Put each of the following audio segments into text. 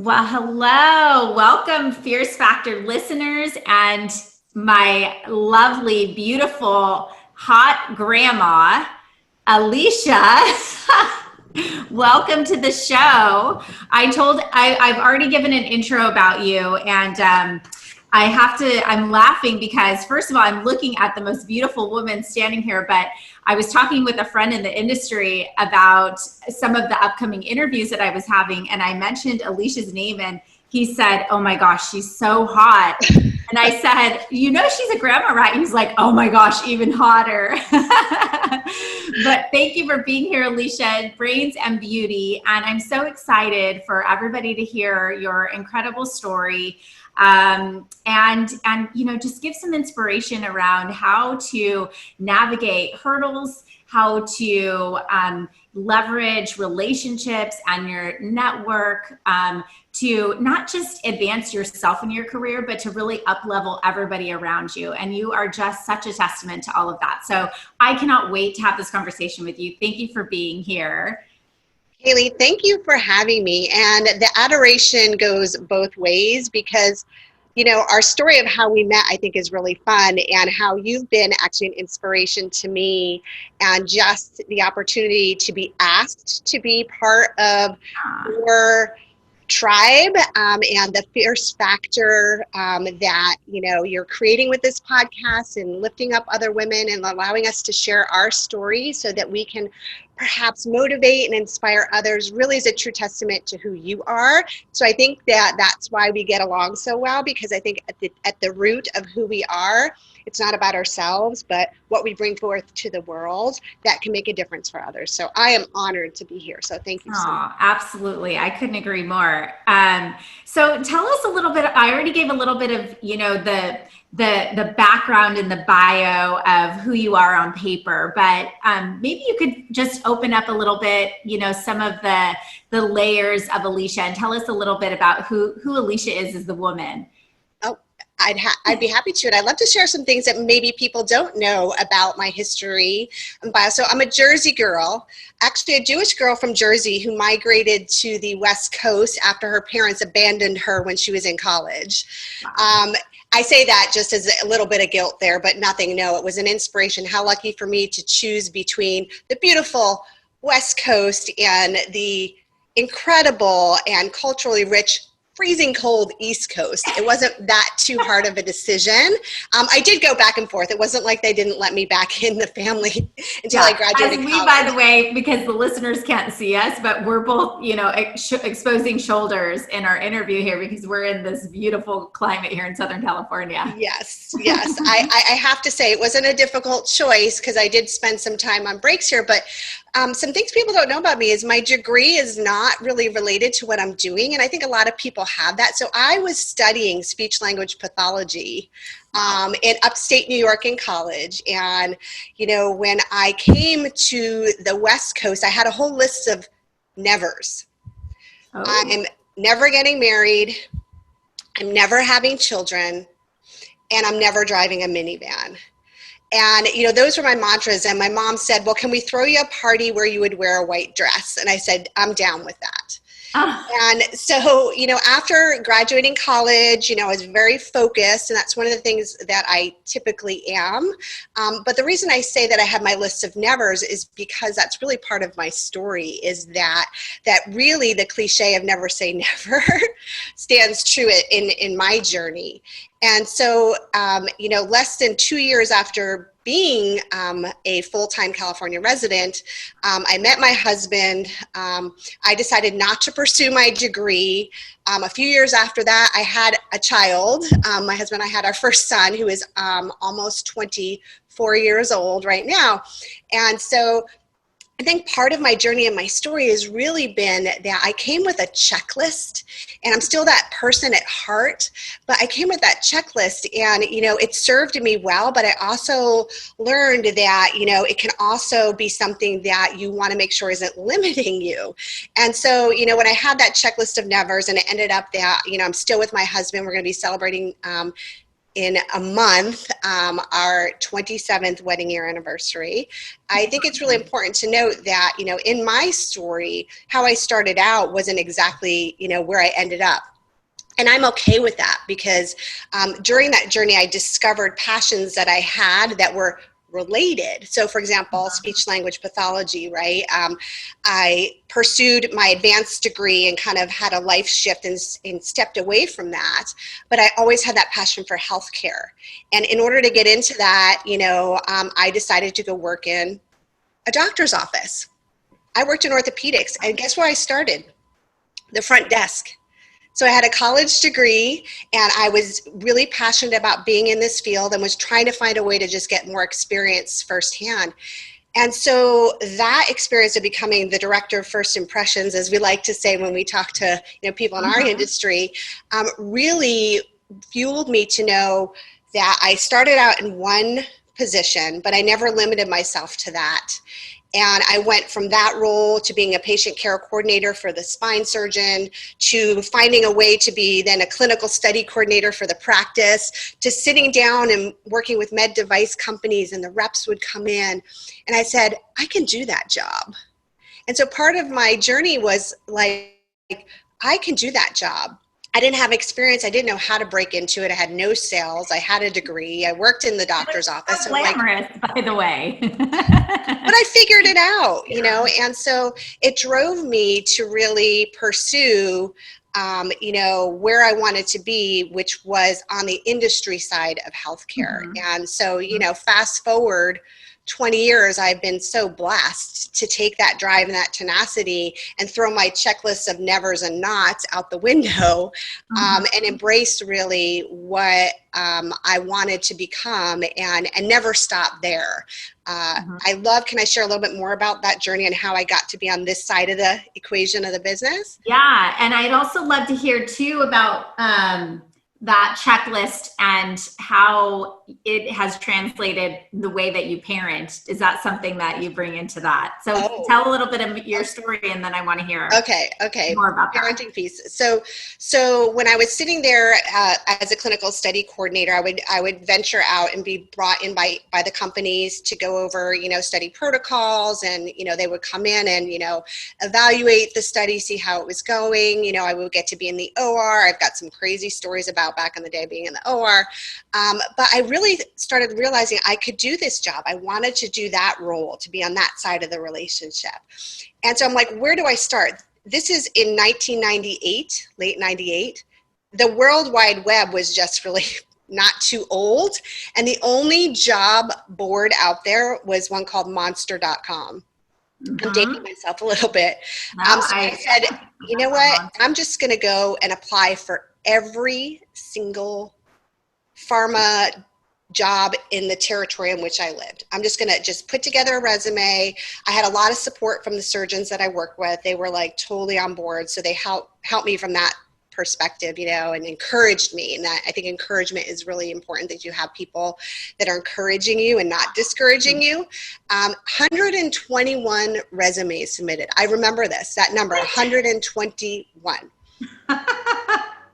Well, hello. Welcome, Fierce Factor listeners, and my lovely, beautiful, hot grandma, Alisha. Welcome to the show. I've already given an intro about you, and I'm laughing because, first of all, I'm looking at the most beautiful woman standing here, but I was talking with a friend in the industry about some of the upcoming interviews that I was having, and I mentioned Alicia's name, and he said, "Oh my gosh, she's so hot." And I said, "You know, she's a grandma, right?" And he's like, "Oh my gosh, even hotter." But thank you for being here, Alisha, brains and beauty. And I'm so excited for everybody to hear your incredible story. And just give some inspiration around how to navigate hurdles, how to leverage relationships and your network to not just advance yourself in your career, but to really up-level everybody around you. And you are just such a testament to all of that. So I cannot wait to have this conversation with you. Thank you for being here. Kaeli, thank you for having me. And the adoration goes both ways because, our story of how we met, I think, is really fun, and how you've been actually an inspiration to me, and just the opportunity to be asked to be part of your tribe and the fierce factor that you're creating with this podcast and lifting up other women and allowing us to share our story so that we can perhaps motivate and inspire others really is a true testament to who you are. So I think that that's why we get along so well, because I think at the root of who we are, it's not about ourselves, but what we bring forth to the world that can make a difference for others. So I am honored to be here. So thank you so much. Absolutely. I couldn't agree more. So tell us a little bit, I already gave a little bit of, the background and the bio of who you are on paper, but maybe you could just open up a little bit, some of the layers of Alisha, and tell us a little bit about who Alisha is as the woman. I'd be happy to, and I'd love to share some things that maybe people don't know about my history and bio. So I'm a Jersey girl, actually a Jewish girl from Jersey who migrated to the West Coast after her parents abandoned her when she was in college. Wow. I say that just as a little bit of guilt there, but nothing. No, it was an inspiration. How lucky for me to choose between the beautiful West Coast and the incredible and culturally rich freezing cold East Coast. It wasn't that too hard of a decision. I did go back and forth. It wasn't like they didn't let me back in the family until I graduated college. By the way, because the listeners can't see us, but we're both, exposing shoulders in our interview here because we're in this beautiful climate here in Southern California. Yes. I have to say it wasn't a difficult choice because I did spend some time on breaks here, but some things people don't know about me is my degree is not really related to what I'm doing. And I think a lot of people have that. So I was studying speech language pathology in upstate New York in college. And, when I came to the West Coast, I had a whole list of nevers. Oh. I'm never getting married. I'm never having children. And I'm never driving a minivan. And, those were my mantras. And my mom said, well, can we throw you a party where you would wear a white dress? And I said, I'm down with that. Oh. And so, after graduating college, I was very focused, and that's one of the things that I typically am. But the reason I say that I have my list of nevers is because that's really part of my story, is that really the cliche of never say never stands true in my journey. And so, less than 2 years after being a full-time California resident, I met my husband. I decided not to pursue my degree. A few years after that, I had a child. My husband and I had our first son, who is almost 24 years old right now. And so I think part of my journey and my story has really been that I came with a checklist, and I'm still that person at heart, but I came with that checklist, and, it served me well, but I also learned that, it can also be something that you want to make sure isn't limiting you. And so, when I had that checklist of nevers, and it ended up that, I'm still with my husband, we're going to be celebrating in a month, our 27th wedding year anniversary. I think it's really important to note that, you know, in my story, how I started out wasn't exactly, you know, where I ended up. And I'm okay with that because during that journey, I discovered passions that I had that were related. So for example, speech language pathology, right? I pursued my advanced degree and kind of had a life shift and stepped away from that. But I always had that passion for healthcare. And in order to get into that, you know, I decided to go work in a doctor's office. I worked in orthopedics, and guess where I started? The front desk. So I had a college degree, and I was really passionate about being in this field and was trying to find a way to just get more experience firsthand. And so that experience of becoming the director of first impressions, as we like to say when we talk to, you know, people in our industry, really fueled me to know that I started out in one position, but I never limited myself to that. And I went from that role to being a patient care coordinator for the spine surgeon, to finding a way to be then a clinical study coordinator for the practice, to sitting down and working with med device companies, and the reps would come in. And I said, I can do that job. And so part of my journey was like, I can do that job. I didn't have experience. I didn't know how to break into it. I had no sales. I had a degree. I worked in the doctor's office. So glamorous, by the way. But I figured it out, you know, and so it drove me to really pursue, you know, where I wanted to be, which was on the industry side of healthcare. And so, you know, fast forward 20 years, I've been so blessed to take that drive and that tenacity and throw my checklist of nevers and nots out the window, and embrace really what I wanted to become, and never stop there. I love, can I share a little bit more about that journey and how I got to be on this side of the equation of the business? Yeah, and I'd also love to hear too about that checklist and how it has translated the way that you parent. Is that something that you bring into that? So tell a little bit of your story, and then I want to hear more about parenting that. piece. So when I was sitting there as a clinical study coordinator, I would venture out and be brought in by the companies to go over, you know, study protocols, and, you know, they would come in and, you know, evaluate the study, see how it was going. You know, I would get to be in the OR. I've got some crazy stories about back in the day being in the OR. But I really started realizing I could do this job. I wanted to do that role, to be on that side of the relationship. And so I'm like, where do I start? This is in 1998, late 98. The World Wide Web was just really not too old. And the only job board out there was one called monster.com. I'm dating myself a little bit. So I said, you know what? I'm just going to go and apply for every single pharma job in the territory in which I lived. I'm just going to just put together a resume. I had a lot of support from the surgeons that I work with. They were like totally on board. So they helped me from that perspective, you know, and encouraged me. And that, I think encouragement is really important, that you have people that are encouraging you and not discouraging you. 121 resumes submitted. I remember that number, 121.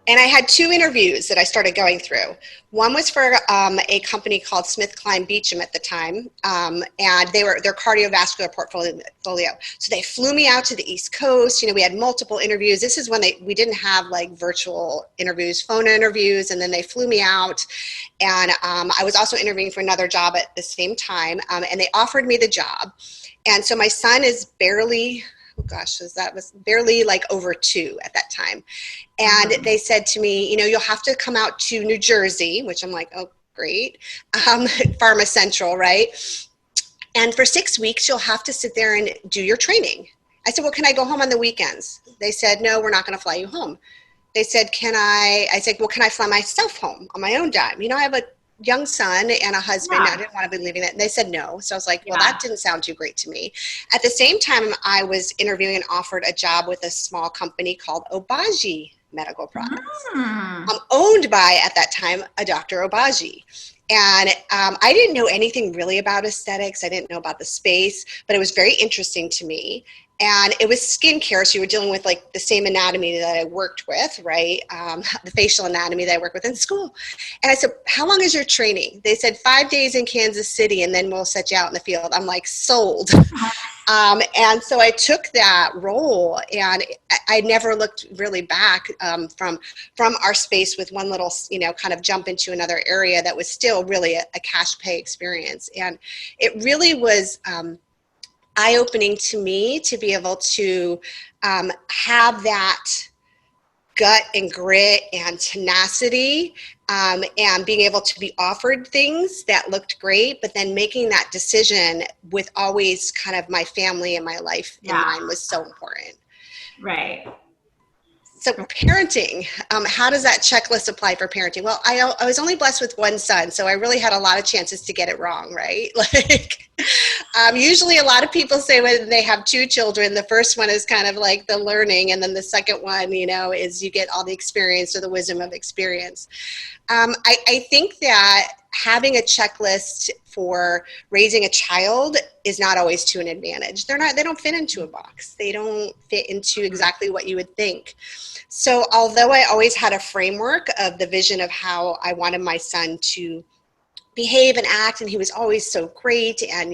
And I had 2 interviews that I started going through. One was for a company called SmithKline Beecham at the time, and their cardiovascular portfolio. So they flew me out to the East Coast. You know, we had multiple interviews. This is when we didn't have like virtual interviews, phone interviews, and then they flew me out. And I was also interviewing for another job at the same time, and they offered me the job. And so my son is barely, that was barely like over 2 at that time. And they said to me, you know, you'll have to come out to New Jersey, which I'm like, oh, great. Pharma Central, right? And for 6 weeks, you'll have to sit there and do your training. I said, well, can I go home on the weekends? They said, no, we're not going to fly you home. They said, I said, well, can I fly myself home on my own dime? You know, I have a young son and a husband. I didn't want to be leaving that. And they said no. So I was like, well, that didn't sound too great to me. At the same time, I was interviewing and offered a job with a small company called Obagi Medical Products, owned by, at that time, a Dr. Obagi. And I didn't know anything really about aesthetics. I didn't know about the space, but it was very interesting to me. And it was skincare, so you were dealing with like the same anatomy that I worked with, right? The facial anatomy that I work with in school. And I said, how long is your training? They said 5 days in Kansas City, and then we'll set you out in the field. I'm like, sold. And so I took that role, and I never looked really back from our space with one little, kind of jump into another area that was still really a cash pay experience. And it really was eye-opening to me to be able to have that gut and grit and tenacity, and being able to be offered things that looked great, but then making that decision with always kind of my family and my life in mind was so important. Right. So parenting, how does that checklist apply for parenting? Well, I was only blessed with one son, so I really had a lot of chances to get it wrong, right? Like, usually a lot of people say when they have two children, the first one is kind of like the learning, and then the second one, is you get all the experience or the wisdom of experience. I think that having a checklist for raising a child is not always to an advantage. They don't fit into a box. They don't fit into exactly what you would think. So although I always had a framework of the vision of how I wanted my son to behave and act, and he was always so great, and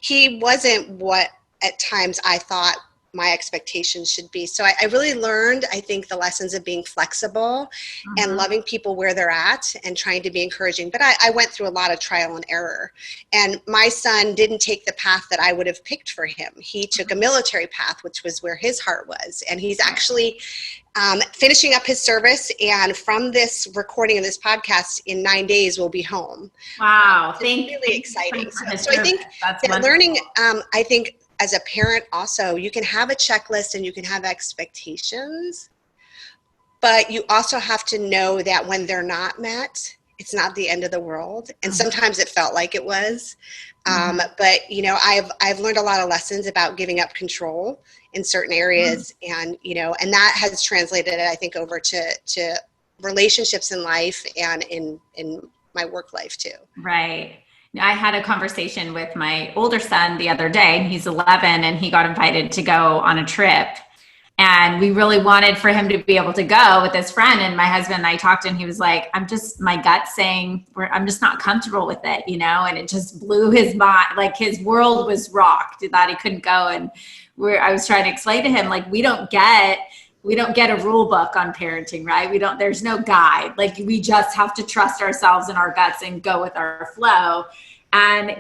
he wasn't what at times I thought my expectations should be. So I really learned, I think, the lessons of being flexible and loving people where they're at and trying to be encouraging. But I went through a lot of trial and error. And my son didn't take the path that I would have picked for him. He took a military path, which was where his heart was. And he's actually finishing up his service. And from this recording of this podcast, in 9 days, we'll be home. Wow. It's really exciting. So I think that learning, I think, as a parent also, you can have a checklist and you can have expectations, but you also have to know that when they're not met, it's not the end of the world. And sometimes it felt like it was. But, I've learned a lot of lessons about giving up control in certain areas. And, and that has translated, I think, over to relationships in life and in my work life too. Right. I had a conversation with my older son the other day, and he's 11, and he got invited to go on a trip. And we really wanted for him to be able to go with his friend. And my husband and I talked, and he was like, my gut saying, I'm just not comfortable with it, and it just blew his mind. Like, his world was rocked that he couldn't go. And I was trying to explain to him, like, we don't get a rule book on parenting, right? There's no guide. Like, we just have to trust ourselves and our guts and go with our flow. And,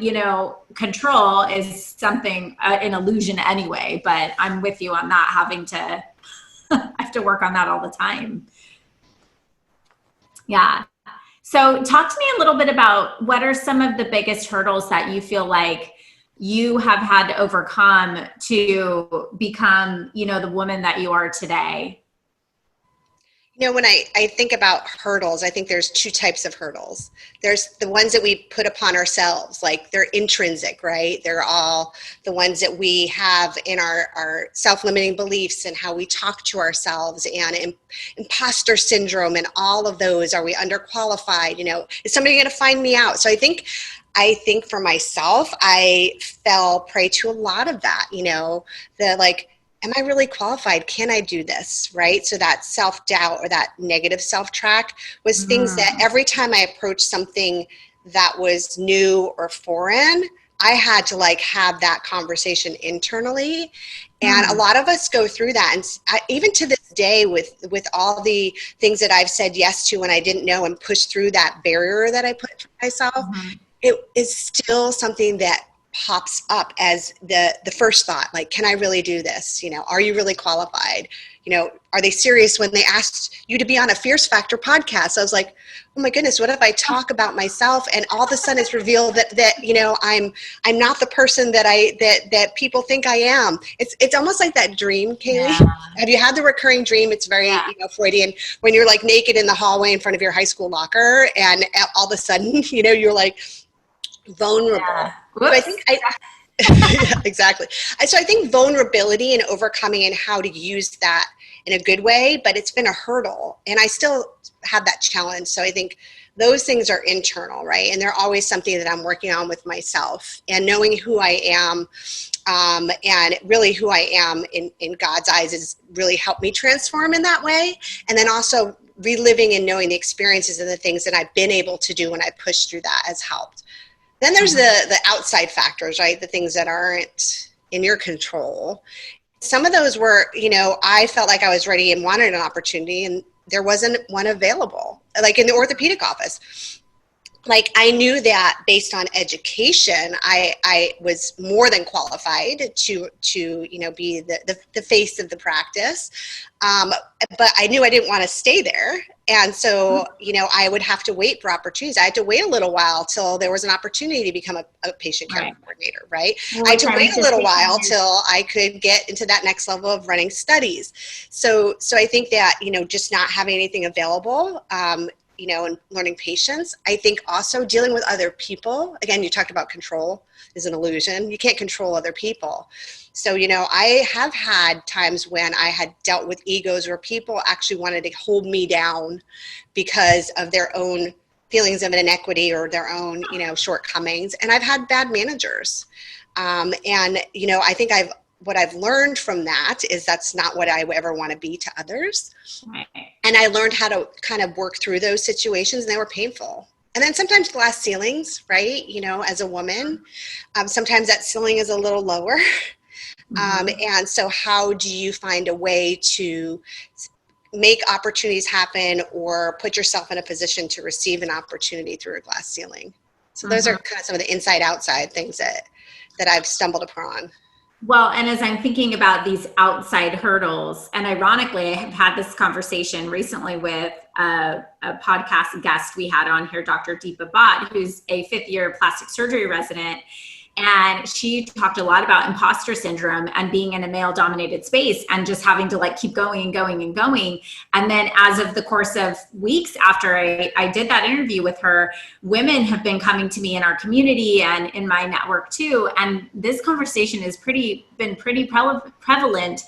control is something, an illusion anyway, but I'm with you on that, I have to work on that all the time. Yeah. So talk to me a little bit about what are some of the biggest hurdles that you feel like you have had to overcome to become, the woman that you are today? When I think about hurdles, I think there's two types of hurdles. There's the ones that we put upon ourselves, like they're intrinsic, right? They're all the ones that we have in our self-limiting beliefs and how we talk to ourselves, and imposter syndrome and all of those. Are we underqualified? Is somebody going to find me out? So I think for myself, I fell prey to a lot of that, am I really qualified? Can I do this? Right? So that self-doubt or that negative self-track was things that every time I approached something that was new or foreign, I had to have that conversation internally. And a lot of us go through that. And even to this day, with all the things that I've said yes to when I didn't know and pushed through that barrier that I put for myself, it is still something that pops up as the first thought, like, can I really do this? Are you really qualified? Are they serious when they asked you to be on a Fierce Factor podcast? I was like, oh my goodness, what if I talk about myself and all of a sudden it's revealed that I'm not the person that people think I am. It's almost like that dream, Kaeli. Yeah. Have you had the recurring dream? It's very Freudian, when you're like naked in the hallway in front of your high school locker, and all of a sudden, you're like vulnerable. Yeah. So I think yeah, exactly. So I think vulnerability and overcoming and how to use that in a good way, but it's been a hurdle. And I still have that challenge. So I think those things are internal, right? And they're always something that I'm working on with myself, and knowing who I am, and really who I am in God's eyes has really helped me transform in that way. And then also reliving and knowing the experiences and the things that I've been able to do when I pushed through that has helped. Then there's the outside factors, right? The things that aren't in your control. Some of those were, I felt like I was ready and wanted an opportunity, and there wasn't one available, like in the orthopedic office. Like, I knew that based on education, I was more than qualified to be the face of the practice. But I knew I didn't want to stay there. And so, I would have to wait for opportunities. I had to wait a little while till there was an opportunity to become a patient care coordinator, right? I had to wait a little while till I could get into that next level of running studies. So I think that, just not having anything available, and learning patience. I think also dealing with other people. Again, you talked about control is an illusion. You can't control other people. So, I have had times when I had dealt with egos where people actually wanted to hold me down because of their own feelings of inequity or their own, shortcomings. And I've had bad managers. And, I think what I've learned from that is that's not what I ever want to be to others. Right. And I learned how to kind of work through those situations, and they were painful. And then sometimes glass ceilings, right? As a woman, sometimes that ceiling is a little lower. And so how do you find a way to make opportunities happen or put yourself in a position to receive an opportunity through a glass ceiling? So those are kind of some of the inside outside things that I've stumbled upon. Well, and as I'm thinking about these outside hurdles, and ironically, I have had this conversation recently with a podcast guest we had on here, Dr. Deepa Bhatt, who's a 5th-year plastic surgery resident. And she talked a lot about imposter syndrome and being in a male-dominated space and just having to keep going and going and going. And then as of the course of weeks after I did that interview with her, women have been coming to me in our community and in my network too. And this conversation has been pretty prevalent,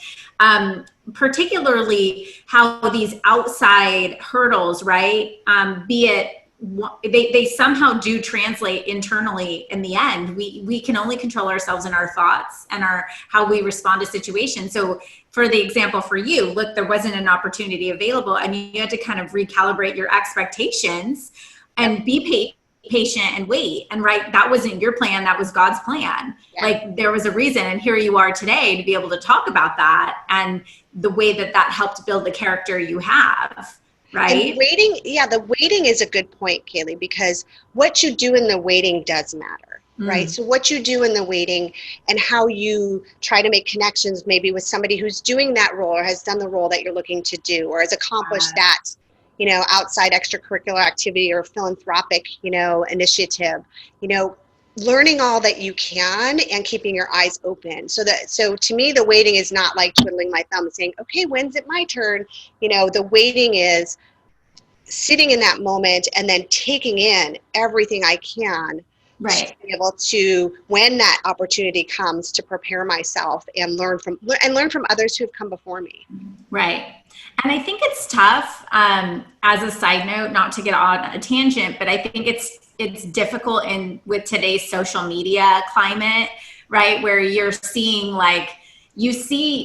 particularly how these outside hurdles, right? Be it they somehow do translate internally in the end. We can only control ourselves and our thoughts and how we respond to situations. So for the example for you, look, there wasn't an opportunity available and you had to kind of recalibrate your expectations and be patient and wait. And that wasn't your plan. That was God's plan. Yeah. There was a reason. And here you are today to be able to talk about that and the way that helped build the character you have. Right. And the waiting is a good point, Kaeli, because what you do in the waiting does matter, right? So what you do in the waiting and how you try to make connections maybe with somebody who's doing that role or has done the role that you're looking to do or has accomplished that, outside extracurricular activity or philanthropic, initiative, learning all that you can and keeping your eyes open. So to me, the waiting is not like twiddling my thumb and saying, okay, when's it my turn? The waiting is sitting in that moment and then taking in everything I can to be able to, when that opportunity comes, to prepare myself and learn from others who have come before me. Right. And I think it's tough, as a side note, not to get on a tangent, but I think it's difficult with today's social media climate, right? Where you're seeing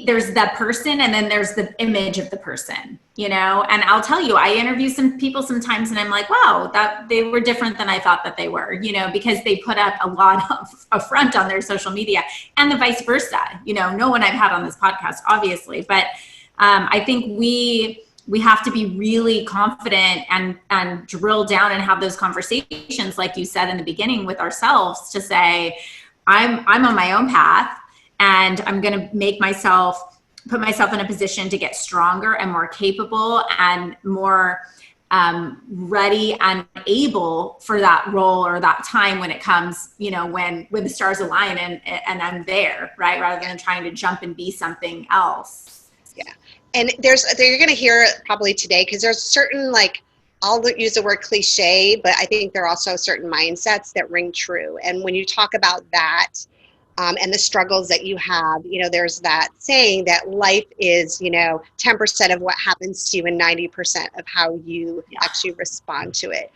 there's that person and then there's the image of the person, and I'll tell you, I interview some people sometimes and I'm like, wow, that they were different than I thought that they were, because they put up a lot of a front on their social media and the vice versa, no one I've had on this podcast, obviously, but I think we have to be really confident and drill down and have those conversations, like you said in the beginning, with ourselves to say, I'm on my own path and I'm going to put myself in a position to get stronger and more capable and more ready and able for that role or that time when it comes, when the stars align and I'm there, right? Rather than trying to jump and be something else. Yeah. And you're going to hear it probably today because there's certain, I'll use the word cliche, but I think there are also certain mindsets that ring true. And when you talk about that, and the struggles that you have. There's that saying that life is, 10% of what happens to you and 90% of how you actually respond to it.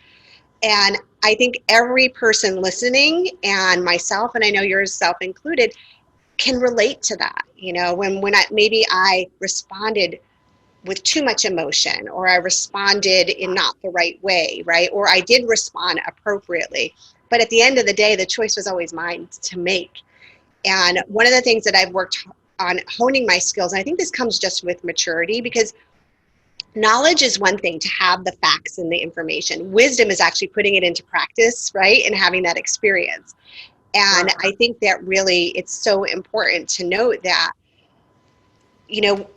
And I think every person listening, and myself, and I know yourself included, can relate to that. When I responded with too much emotion, or I responded in not the right way, right? Or I did respond appropriately. But at the end of the day, the choice was always mine to make. And one of the things that I've worked on honing my skills, and I think this comes just with maturity, because knowledge is one thing, to have the facts and the information. Wisdom is actually putting it into practice, right? And having that experience. And I think that really it's so important to note that,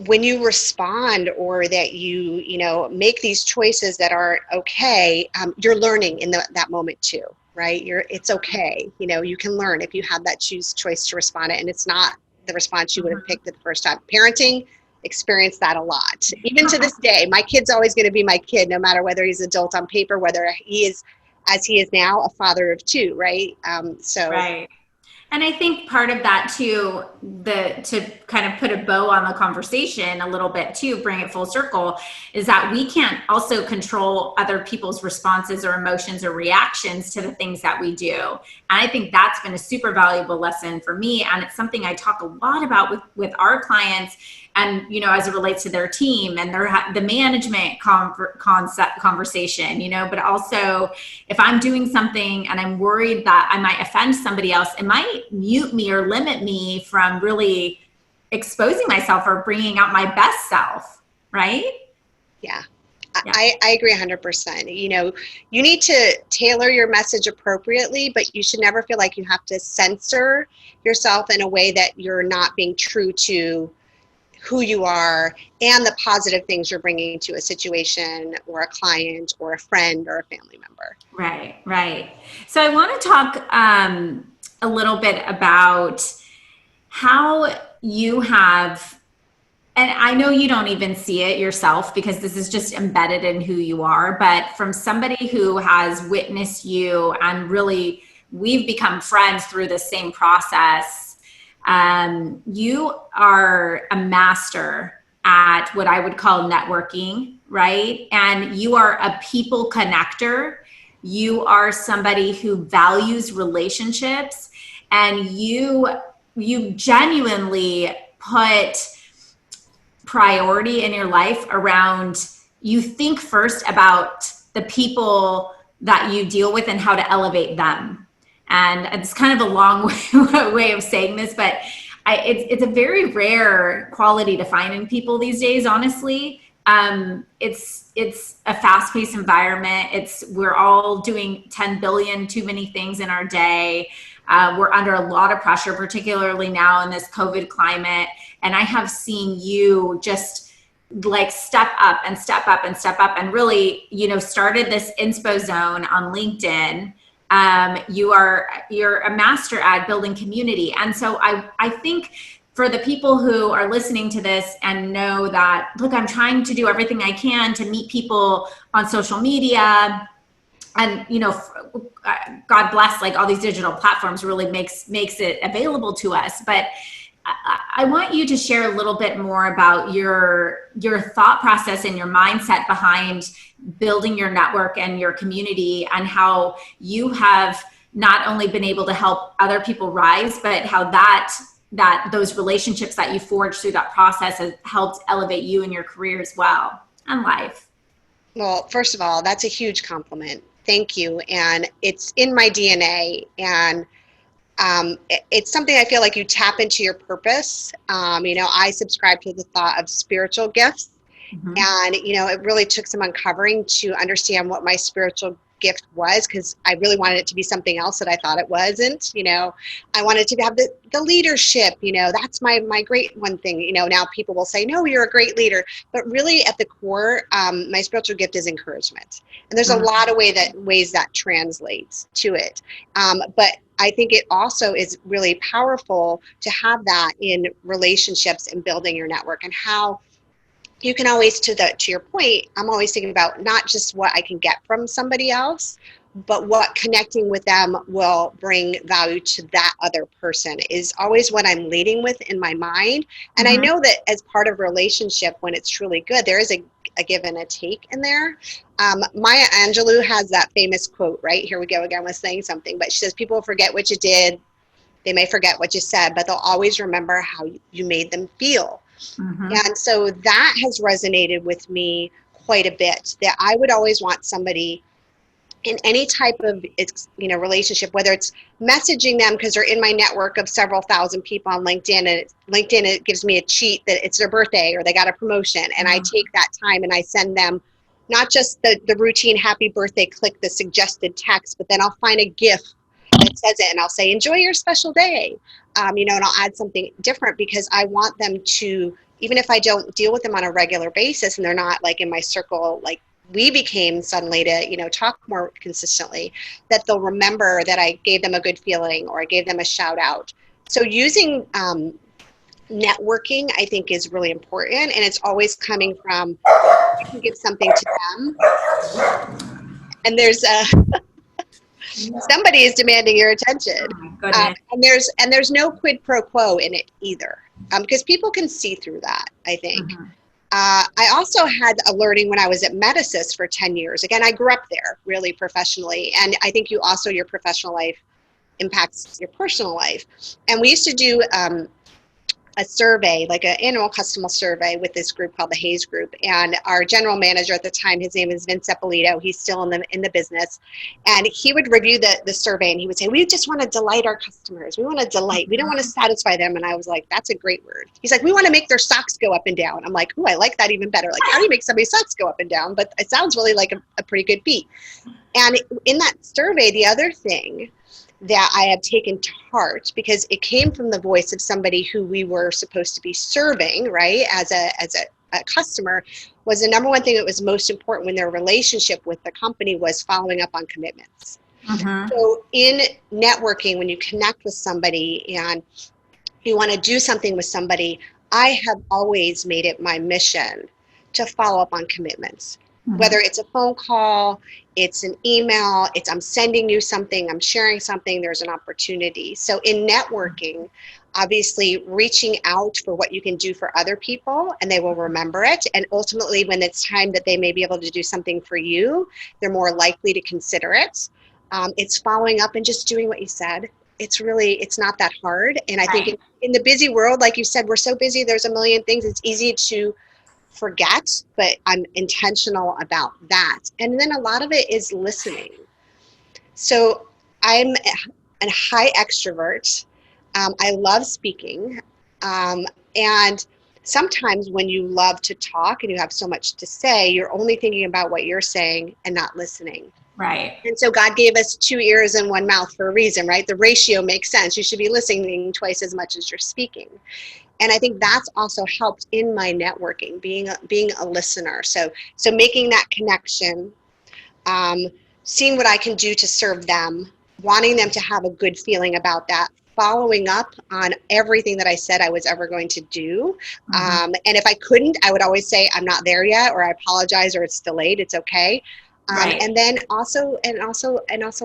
when you respond, or that you make these choices that aren't okay, you're learning in that moment too, right? It's okay. You can learn if you have that choice to respond it, and it's not the response you would have picked the first time. Parenting, experience that a lot. Even to this day, my kid's always going to be my kid, no matter whether he's adult on paper, whether he is, as he is now, a father of two, right? Right. And I think part of that too, to kind of put a bow on the conversation a little bit too, bring it full circle, is that we can't also control other people's responses or emotions or reactions to the things that we do. And I think that's been a super valuable lesson for me. And it's something I talk a lot about with our clients, and, as it relates to their team and the management conversation, but also if I'm doing something and I'm worried that I might offend somebody else, it might mute me or limit me from really exposing myself or bringing out my best self. Right? Yeah. I agree 100%. You need to tailor your message appropriately, but you should never feel like you have to censor yourself in a way that you're not being true to who you are and the positive things you're bringing to a situation or a client or a friend or a family member. Right. So I want to talk a little bit about how you have, and I know you don't even see it yourself because this is just embedded in who you are, but from somebody who has witnessed you, and really we've become friends through the same process. You are a master at what I would call networking, right? And you are a people connector. You are somebody who values relationships, and you genuinely put priority in your life around, you think first about the people that you deal with and how to elevate them. And it's kind of a long way of saying this, but it's a very rare quality to find in people these days, honestly. It's a fast-paced environment. We're all doing 10 billion too many things in our day. We're under a lot of pressure, particularly now in this COVID climate. And I have seen you just like step up and step up and step up, and really, started this Inspo zone on LinkedIn. You're a master at building community. And so I think for the people who are listening to this and know that, look, I'm trying to do everything I can to meet people on social media, and, God bless, like all these digital platforms really makes it available to us. But I want you to share a little bit more about your thought process and your mindset behind building your network and your community, and how you have not only been able to help other people rise, but how that those relationships that you forged through that process has helped elevate you in your career as well, and life. Well, first of all, that's a huge compliment. Thank you. And it's in my DNA, and it's something I feel like you tap into your purpose. I subscribe to the thought of spiritual gifts. Mm-hmm. And, it really took some uncovering to understand what my spiritual gift was, because I really wanted it to be something else that I thought it wasn't. I wanted to have the leadership, that's my great one thing. Now people will say, no, you're a great leader. But really at the core, my spiritual gift is encouragement. And there's a lot of ways that translates to it. But I think it also is really powerful to have that in relationships and building your network, and how you can always, to your point, I'm always thinking about not just what I can get from somebody else but what connecting with them will bring value to that other person is always what I'm leading with in my mind. And I know that as part of a relationship, when it's truly good, there is a give and a take in there. Maya Angelou has that famous quote, right? Here we go again with saying something, but she says, people forget what you did. They may forget what you said, but they'll always remember how you made them feel. And so that has resonated with me quite a bit, that I would always want somebody in any type of relationship, whether it's messaging them because they're in my network of several thousand people on LinkedIn, and LinkedIn, it gives me a cheat that it's their birthday or they got a promotion, and I take that time and I send them not just the routine happy birthday, click the suggested text, but then I'll find a GIF that says it and I'll say, enjoy your special day, and I'll add something different, because I want them to, even if I don't deal with them on a regular basis and they're not like in my circle, like we became suddenly to, talk more consistently, that they'll remember that I gave them a good feeling or I gave them a shout out. So using networking, I think, is really important. And it's always coming from, you can give something to them. And there's somebody is demanding your attention. And there's no quid pro quo in it either. Because people can see through that, I think. I also had a learning when I was at Medisys for 10 years. Again, I grew up there really professionally. And I think your professional life impacts your personal life. And we used to do a survey, like an annual customer survey with this group called the Hayes Group. And our general manager at the time, his name is Vince Eppolito. He's still in the business. And he would review the survey and he would say, we just want to delight our customers. We want to delight. We don't want to satisfy them. And I was like, that's a great word. He's like, we want to make their socks go up and down. I'm like, ooh, I like that even better. Like, how do you make somebody's socks go up and down? But it sounds really like a pretty good beat. And in that survey, the other thing that I have taken to heart, because it came from the voice of somebody who we were supposed to be serving, right, as a customer, was the number one thing that was most important when their relationship with the company was following up on commitments. So in networking, when you connect with somebody and you want to do something with somebody, I have always made it my mission to follow up on commitments. Whether it's a phone call, it's an email, it's I'm sending you something, I'm sharing something, there's an opportunity. So in networking, obviously reaching out for what you can do for other people, and they will remember it. And ultimately, when it's time that they may be able to do something for you, they're more likely to consider it. It's following up and just doing what you said. It's not that hard. And I think in the busy world, like you said, we're so busy, there's a million things, it's easy to forget, but I'm intentional about that. And then a lot of it is listening. So I'm a high extrovert. I love speaking. And sometimes when you love to talk and you have so much to say, you're only thinking about what you're saying and not listening. Right. And so God gave us 2 ears and 1 mouth for a reason, right? The ratio makes sense. You should be listening twice as much as you're speaking. And I think that's also helped in my networking, being a listener. So making that connection, seeing what I can do to serve them, wanting them to have a good feeling about that, following up on everything that I said I was ever going to do. And if I couldn't, I would always say, I'm not there yet, or I apologize, or it's delayed, it's okay. And then also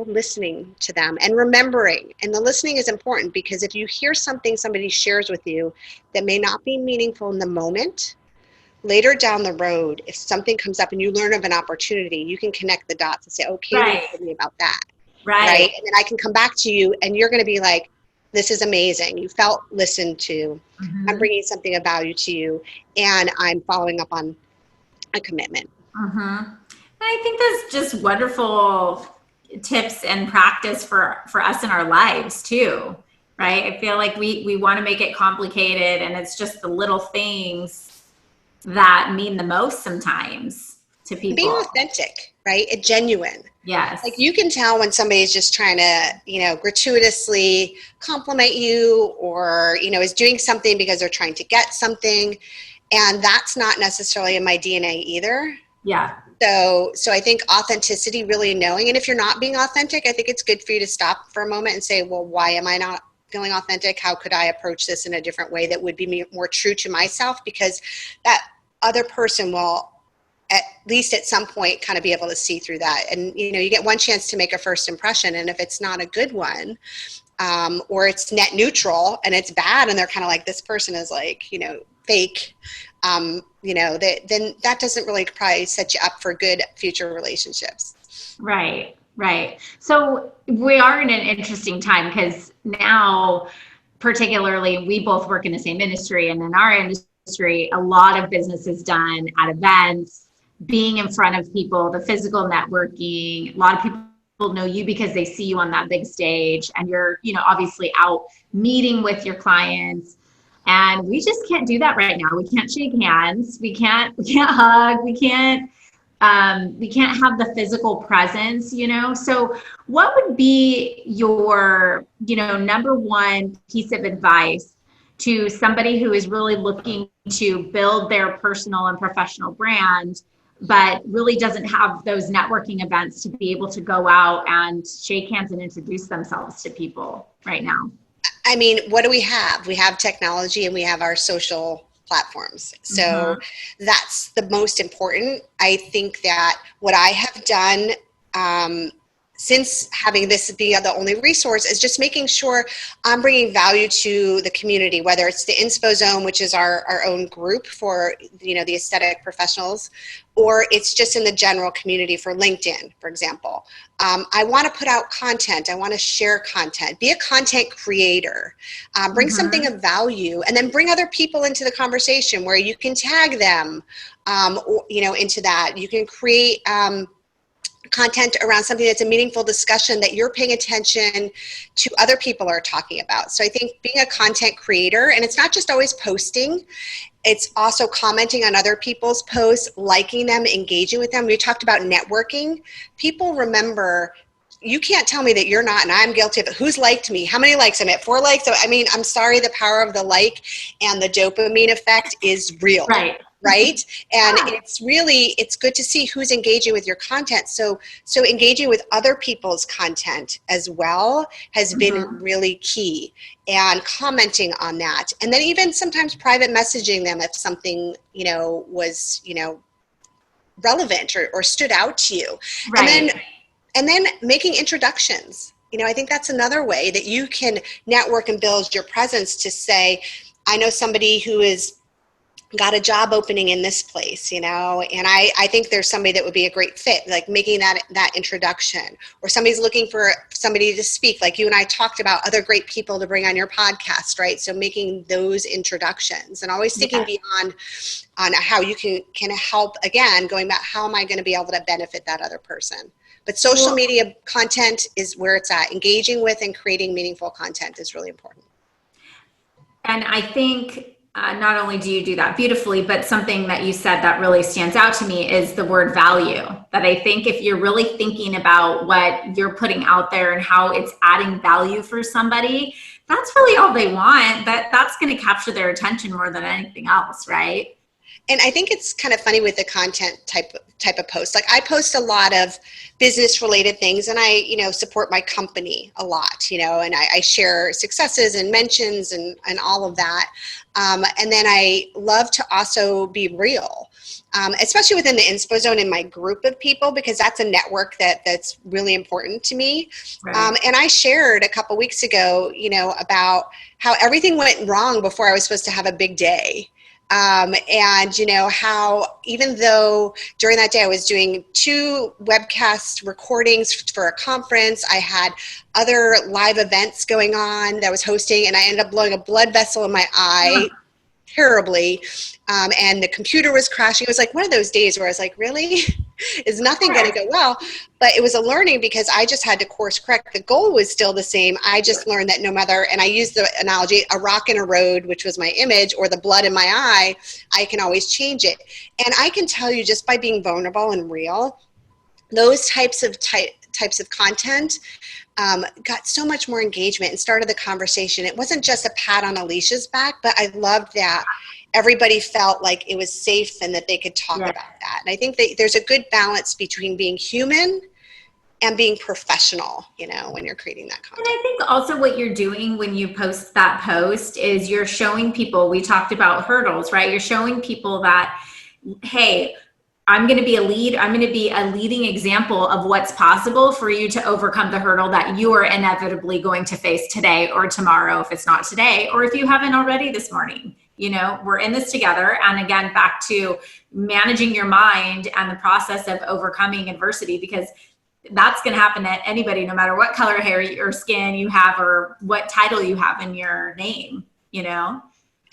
listening to them and remembering. And the listening is important, because if you hear something somebody shares with you that may not be meaningful in the moment, later down the road, if something comes up and you learn of an opportunity, you can connect the dots and say, oh, Kaeli told me about that. Right. And then I can come back to you and you're going to be like, this is amazing. You felt listened to. I'm bringing something of value to you, and I'm following up on a commitment. I think that's just wonderful tips and practice for us in our lives too, right? I feel like we want to make it complicated, and it's just the little things that mean the most sometimes to people. Being authentic, right? Genuine. Yes. Like you can tell when somebody's just trying to, gratuitously compliment you, or, is doing something because they're trying to get something. And that's not necessarily in my DNA either. Yeah. So I think authenticity, really knowing, and if you're not being authentic, I think it's good for you to stop for a moment and say, well, why am I not feeling authentic? How could I approach this in a different way that would be more true to myself? Because that other person will at least at some point kind of be able to see through that. And, you know, you get one chance to make a first impression. And if it's not a good one, or it's net neutral and it's bad, and they're kind of like, this person is like, you know, fake, you know, then that doesn't really probably set you up for good future relationships. Right, right. So we are in an interesting time because now, particularly, we both work in the same industry, and in our industry, a lot of business is done at events, being in front of people, the physical networking. A lot of people know you because they see you on that big stage, and you're, you know, obviously out meeting with your clients. And we just can't do that right now. We can't shake hands. We can't hug. We can't have the physical presence, you know? So what would be your, you know, number one piece of advice to somebody who is really looking to build their personal and professional brand, but really doesn't have those networking events to be able to go out and shake hands and introduce themselves to people right now? I mean, what do we have? We have technology and we have our social platforms. So that's the most important. I think that what I have done since having this be the only resource is just making sure I'm bringing value to the community, whether it's the Inspo Zone, which is our own group for, you know, the aesthetic professionals, or it's just in the general community for LinkedIn, for example. I want to put out content. I want to share content. Be a content creator. Bring something of value, and then bring other people into the conversation where you can tag them, you know, into that. You can create content around something that's a meaningful discussion that you're paying attention to other people are talking about. So I think being a content creator, and it's not just always posting, it's also commenting on other people's posts, liking them, engaging with them. We talked about networking. People remember, you can't tell me that you're not, and I'm guilty of it. Who's liked me? How many likes? I'm at 4 likes. So, I mean, I'm sorry, the power of the like and the dopamine effect is real. Right? And it's good to see who's engaging with your content. So engaging with other people's content as well has been really key, and commenting on that. And then even sometimes private messaging them if something, you know, was, you know, relevant or stood out to you. And then making introductions. You know, I think that's another way that you can network and build your presence, to say, I know somebody who is got a job opening in this place, you know, and I think there's somebody that would be a great fit, like making that introduction. Or somebody's looking for somebody to speak, like you and I talked about other great people to bring on your podcast, right? So making those introductions, and always thinking beyond on how you can help, again, going back, how am I going to be able to benefit that other person? But social media content is where it's at. Engaging with and creating meaningful content is really important. And I think not only do you do that beautifully, but something that you said that really stands out to me is the word value. That I think if you're really thinking about what you're putting out there and how it's adding value for somebody, that's really all they want. That's going to capture their attention more than anything else, right? And I think it's kind of funny with the content type of post. Like I post a lot of business related things, and I, you know, support my company a lot, you know, and I share successes and mentions and all of that. And then I love to also be real, especially within the Inspo Zone in my group of people, because that's a network that's really important to me. Right. And I shared a couple weeks ago, you know, about how everything went wrong before I was supposed to have a big day. And you know, how even though during that day I was doing 2 webcast recordings for a conference, I had other live events going on that I was hosting, and I ended up blowing a blood vessel in my eye terribly. And the computer was crashing. It was like one of those days where I was like, really? Is nothing going to go well? But it was a learning, because I just had to course correct. The goal was still the same. I just learned that no matter, and I used the analogy, a rock in a road, which was my image, or the blood in my eye, I can always change it. And I can tell you, just by being vulnerable and real, those types of content got so much more engagement and started the conversation. It wasn't just a pat on Alicia's back, but I loved that everybody felt like it was safe and that they could talk about that. And I think that there's a good balance between being human and being professional, you know, when you're creating that content. And I think also what you're doing when you post that post is you're showing people, we talked about hurdles, right? You're showing people that, hey, I'm going to be a lead. I'm going to be a leading example of what's possible for you to overcome the hurdle that you are inevitably going to face today or tomorrow, if it's not today, or if you haven't already this morning. You know, we're in this together. And again, back to managing your mind and the process of overcoming adversity, because that's going to happen to anybody, no matter what color hair or skin you have or what title you have in your name, you know?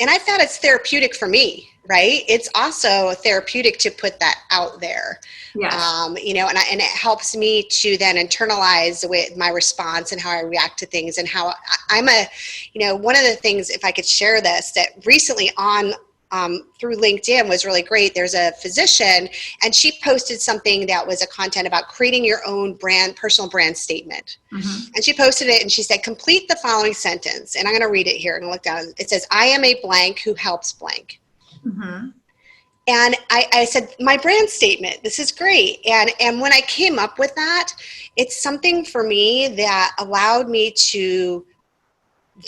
And I found it's therapeutic for me, right? It's also therapeutic to put that out there. Yeah. You know, and it helps me to then internalize the way my response and how I react to things, and how I'm you know, one of the things, if I could share this, that recently on through LinkedIn was really great. There's a physician, and she posted something that was a content about creating your own personal brand statement. Mm-hmm. And she posted it, and she said, complete the following sentence. And I'm going to read it here and look down. It says, I am a blank who helps blank. Mm-hmm. And I said, my brand statement, this is great. And when I came up with that, it's something for me that allowed me to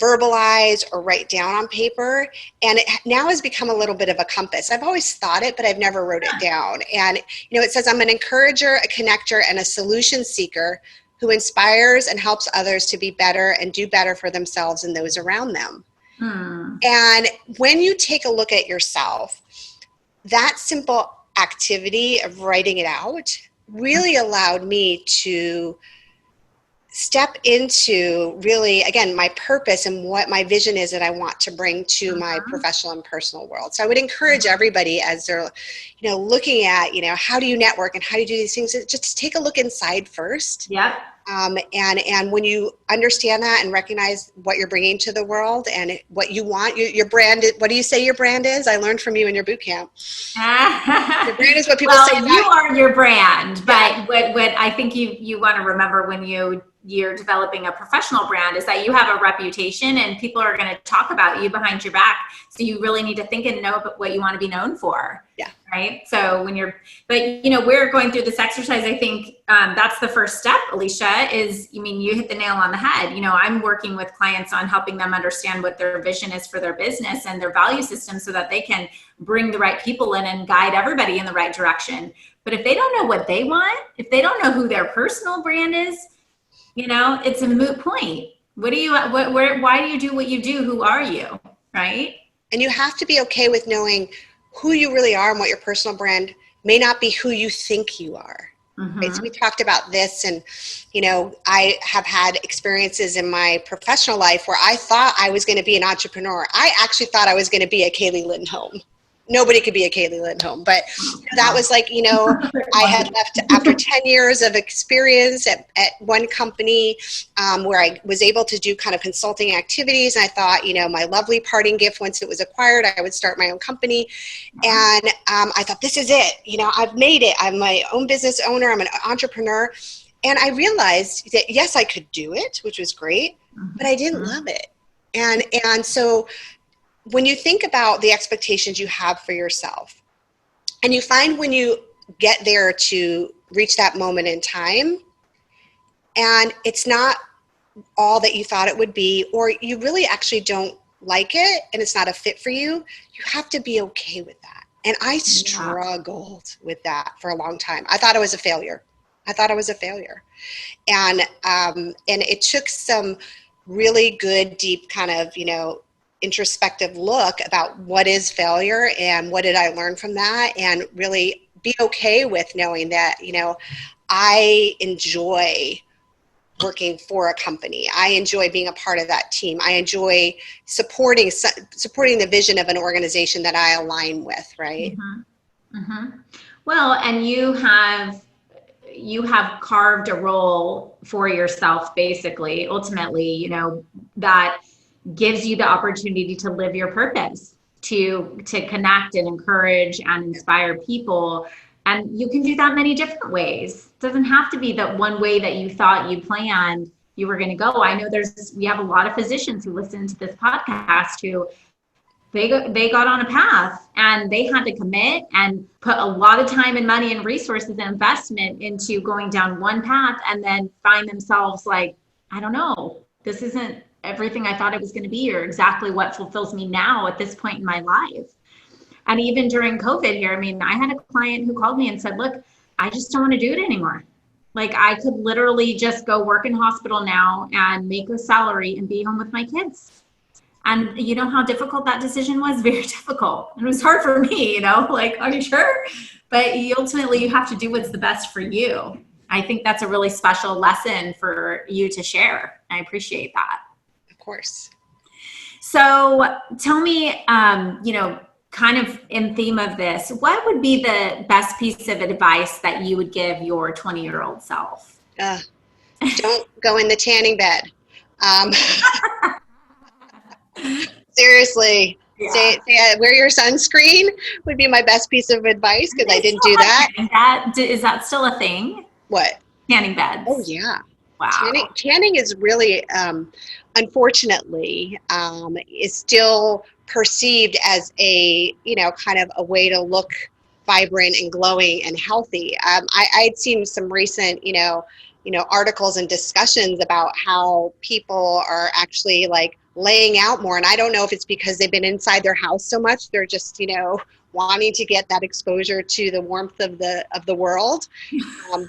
verbalize or write down on paper, and it now has become a little bit of a compass. I've always thought it, but I've never wrote it down. And you know, it says, I'm an encourager, a connector, and a solution seeker who inspires and helps others to be better and do better for themselves and those around them. And when you take a look at yourself, that simple activity of writing it out really allowed me to step into really, again, my purpose and what my vision is that I want to bring to my professional and personal world. So I would encourage everybody, as they're, you know, looking at, you know, how do you network and how do you do these things, just take a look inside first. Yep. And when you understand that and recognize what you're bringing to the world and what you want, your brand, what do you say your brand is? I learned from you in your boot camp. Your brand is what people say about you are your brand, but what I think you want to remember when you're developing a professional brand is that you have a reputation and people are going to talk about you behind your back. So you really need to think and know what you want to be known for. Yeah. Right. So but you know, we're going through this exercise. I think that's the first step, Alisha, you hit the nail on the head. You know, I'm working with clients on helping them understand what their vision is for their business and their value system so that they can bring the right people in and guide everybody in the right direction. But if they don't know what they want, if they don't know who their personal brand is, you know, it's a moot point. Why do you do what you do? Who are you? Right. And you have to be okay with knowing who you really are and what your personal brand may not be who you think you are. Mm-hmm. Right? So we talked about this, and, you know, I have had experiences in my professional life where I thought I was going to be an entrepreneur. I actually thought I was going to be a Kaeli Lindholm. Nobody could be a Kaeli Lindholm, but that was like, you know, I had left after 10 years of experience at one company where I was able to do kind of consulting activities. And I thought, you know, my lovely parting gift once it was acquired, I would start my own company. And I thought, this is it. You know, I've made it. I'm my own business owner. I'm an entrepreneur. And I realized that, yes, I could do it, which was great, but I didn't love it. And so when you think about the expectations you have for yourself, and you find when you get there to reach that moment in time, and it's not all that you thought it would be, or you really actually don't like it and it's not a fit for you, you have to be okay with that. And I struggled with that for a long time. I thought I was a failure. And it took some really good, deep kind of, you know, introspective look about what is failure and what did I learn from that, and really be okay with knowing that, you know, I enjoy working for a company. I enjoy being a part of that team. I enjoy supporting the vision of an organization that I align with, right? Mm-hmm. Mm-hmm. Well, and you have carved a role for yourself, basically, ultimately, you know, that gives you the opportunity to live your purpose, to connect and encourage and inspire people. And you can do that many different ways. It doesn't have to be that one way that you thought you planned you were going to go. I know we have a lot of physicians who listen to this podcast who they got on a path and they had to commit and put a lot of time and money and resources and investment into going down one path, and then find themselves like, I don't know, this isn't everything I thought it was going to be, or exactly what fulfills me now at this point in my life. And even during COVID here, I mean, I had a client who called me and said, look, I just don't want to do it anymore. Like I could literally just go work in hospital now and make a salary and be home with my kids. And you know how difficult that decision was? Very difficult. And it was hard for me, like, are you sure? But ultimately you have to do what's the best for you. I think that's a really special lesson for you to share. I appreciate that. Of course. So tell me, kind of in theme of this, what would be the best piece of advice that you would give your 20-year-old self? Don't go in the tanning bed. Seriously. Yeah. Wear your sunscreen would be my best piece of advice, because I didn't do that. Is that still a thing? What? Tanning beds. Oh, yeah. Wow. Tanning is really, unfortunately, is still perceived as a, kind of a way to look vibrant and glowing and healthy. I'd seen some recent, articles and discussions about how people are actually like laying out more. And I don't know if it's because they've been inside their house so much, they're just, wanting to get that exposure to the warmth of the world.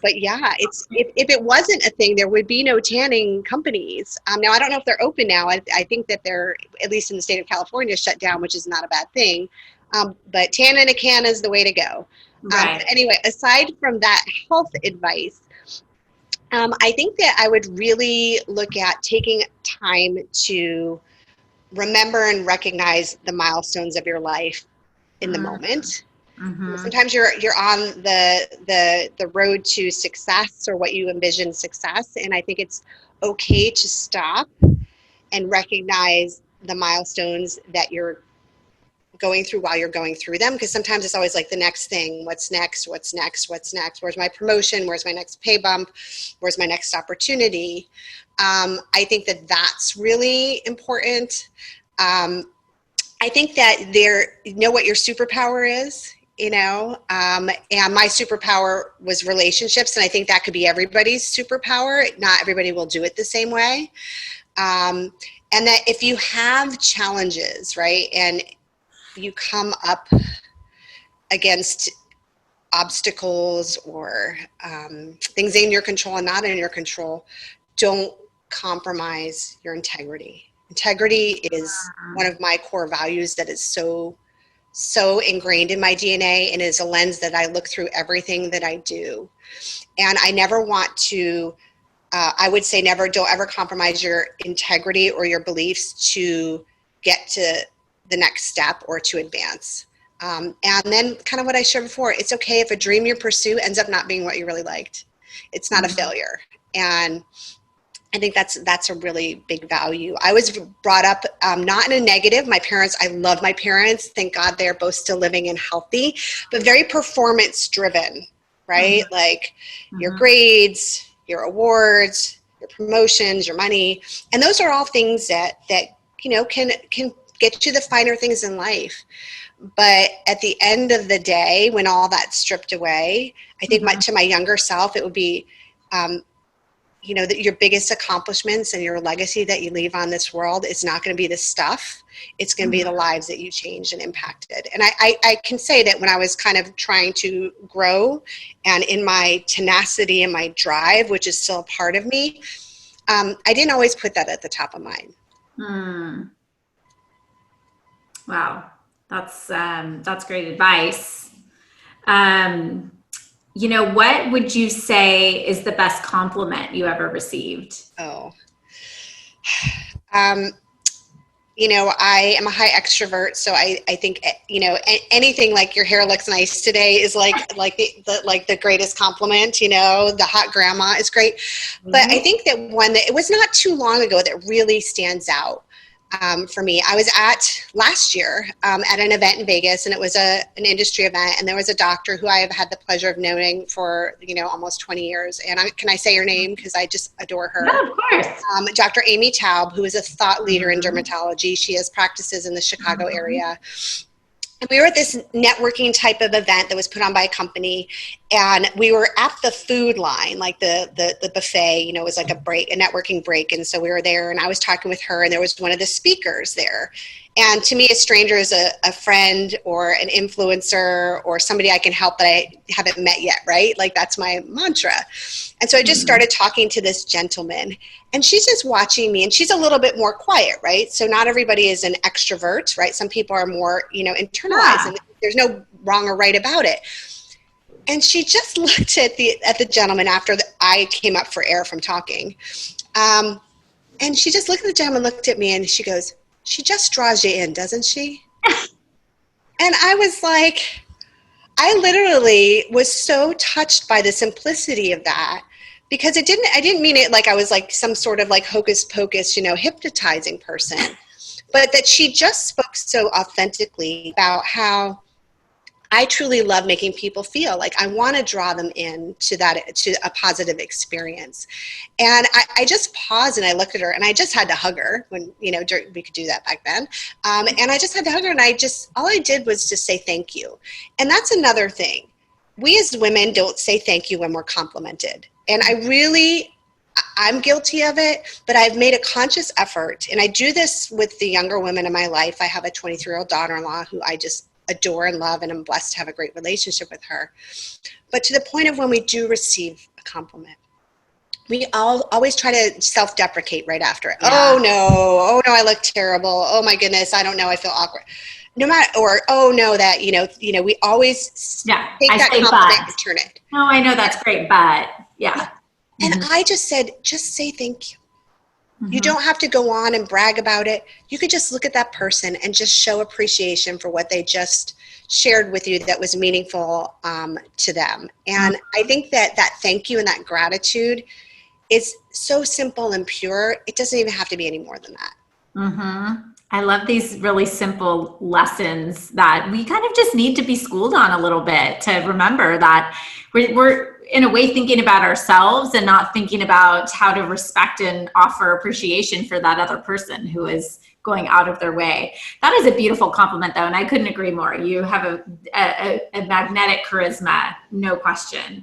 But yeah, if it wasn't a thing, there would be no tanning companies. Now, I don't know if they're open now. I think that they're, at least in the state of California, shut down, which is not a bad thing. But tan in a can is the way to go. Right. Anyway, aside from that health advice, I think that I would really look at taking time to remember and recognize the milestones of your life in the moment. Mm-hmm. Sometimes you're on the road to success, or what you envision success, and I think it's okay to stop and recognize the milestones that you're going through while you're going through them, because sometimes it's always like the next thing. What's next? Where's my promotion? Where's my next pay bump? Where's my next opportunity? I think that that's really important. I think that know what your superpower is, and my superpower was relationships. And I think that could be everybody's superpower. Not everybody will do it the same way. And that if you have challenges, right, and you come up against obstacles or things in your control and not in your control, don't compromise your integrity. Integrity is one of my core values that is so ingrained in my DNA, and is a lens that I look through everything that I do. And I never want to, I would say don't ever compromise your integrity or your beliefs to get to the next step or to advance. And then kind of what I shared before, it's okay if a dream you pursue ends up not being what you really liked. It's not a failure. And I think that's a really big value. I was brought up not in a negative. I love my parents. Thank God they're both still living and healthy, but very performance driven, right? Mm-hmm. Like your grades, your awards, your promotions, your money. And those are all things that can get you the finer things in life. But at the end of the day, when all that's stripped away, I think to my younger self, it would be, that your biggest accomplishments and your legacy that you leave on this world is not going to be the stuff. It's going to be the lives that you changed and impacted. And I can say that when I was kind of trying to grow, and in my tenacity and my drive, which is still a part of me, I didn't always put that at the top of mind. Wow. That's great advice. What would you say is the best compliment you ever received? Oh, I am a high extrovert, so I think, anything like your hair looks nice today is like the greatest compliment. The hot grandma is great. But I think that one that it was not too long ago that really stands out. For me, I was last year at an event in Vegas, and it was an industry event, and there was a doctor who I have had the pleasure of knowing for almost 20 years. And can I say her name, because I just adore her? No, of course. Dr. Amy Taub, who is a thought leader in dermatology. She has practices in the Chicago area. And we were at this networking type of event that was put on by a company, and we were at the food line, like the buffet, it was like a networking break. And so we were there, and I was talking with her, and there was one of the speakers there. And to me, a stranger is a friend or an influencer or somebody I can help that I haven't met yet, right? Like that's my mantra. And so I just started talking to this gentleman, and she's just watching me, and she's a little bit more quiet, right? So not everybody is an extrovert, right? Some people are more, internalized, and there's no wrong or right about it. And she just looked at the gentleman after I came up for air from talking. And she just looked at the gentleman, looked at me, and she goes, "She just draws you in, doesn't she?" And I was like, I literally was so touched by the simplicity of that, because I didn't mean it like I was like some sort of like hocus pocus, hypnotizing person, but that she just spoke so authentically about how I truly love making people feel like I want to draw them in to a positive experience. And I just paused and I looked at her, and I just had to hug her when, we could do that back then. And I just had to hug her, and all I did was just say thank you. And that's another thing. We as women don't say thank you when we're complimented. And I'm guilty of it, but I've made a conscious effort. And I do this with the younger women in my life. I have a 23-year-old daughter-in-law who I just adore and love, and I'm blessed to have a great relationship with her. But to the point of when we do receive a compliment, we always try to self-deprecate right after it. Yeah. Oh no, I look terrible. Oh my goodness, I don't know, I feel awkward. No matter, or oh no, that we always take that compliment and turn it. Oh, I know that's great, but yeah. And I just said, just say thank you. You don't have to go on and brag about it. You could just look at that person and just show appreciation for what they just shared with you that was meaningful to them. And I think that thank you and that gratitude is so simple and pure. It doesn't even have to be any more than that. I love these really simple lessons that we kind of just need to be schooled on a little bit, to remember that we're in a way thinking about ourselves and not thinking about how to respect and offer appreciation for that other person who is going out of their way. That is a beautiful compliment, though, and I couldn't agree more. You have a magnetic charisma, no question.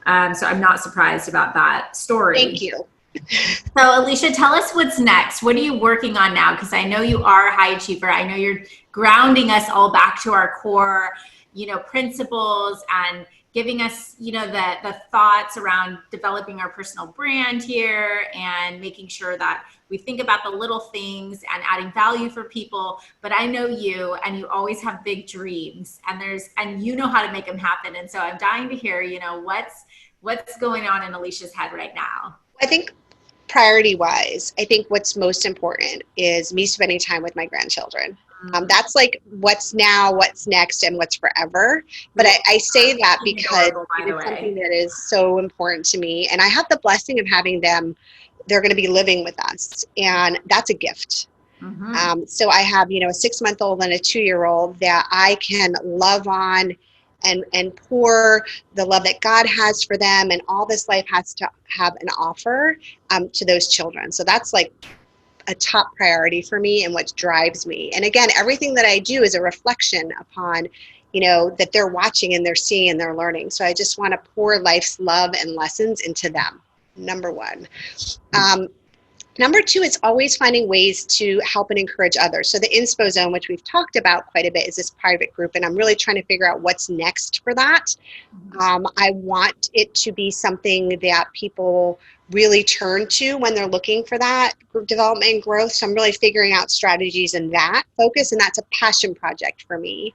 So I'm not surprised about that story. Thank you. So Alisha, tell us what's next. What are you working on now? Because I know you are a high achiever. I know you're grounding us all back to our core, principles, and giving us, the thoughts around developing our personal brand here and making sure that we think about the little things and adding value for people. But I know you, and you always have big dreams, and you know how to make them happen. And so I'm dying to hear, what's going on in Alisha's head right now. I think priority-wise, I think what's most important is me spending time with my grandchildren. That's like what's now, what's next, and what's forever. But I say that because it's something that is so important to me. And I have the blessing of having them. They're going to be living with us. And that's a gift. So I have, a 6-month-old and a 2-year-old that I can love on and pour the love that God has for them, and all this life has to have an offer to those children. So that's like a top priority for me and what drives me. And again, everything that I do is a reflection upon, that they're watching and they're seeing and they're learning. So I just want to pour life's love and lessons into them. Number one. Number two is always finding ways to help and encourage others. So the Inspo Zone, which we've talked about quite a bit, is this private group, and I'm really trying to figure out what's next for that. I want it to be something that people really turn to when they're looking for that group development and growth. So I'm really figuring out strategies in that focus, and that's a passion project for me.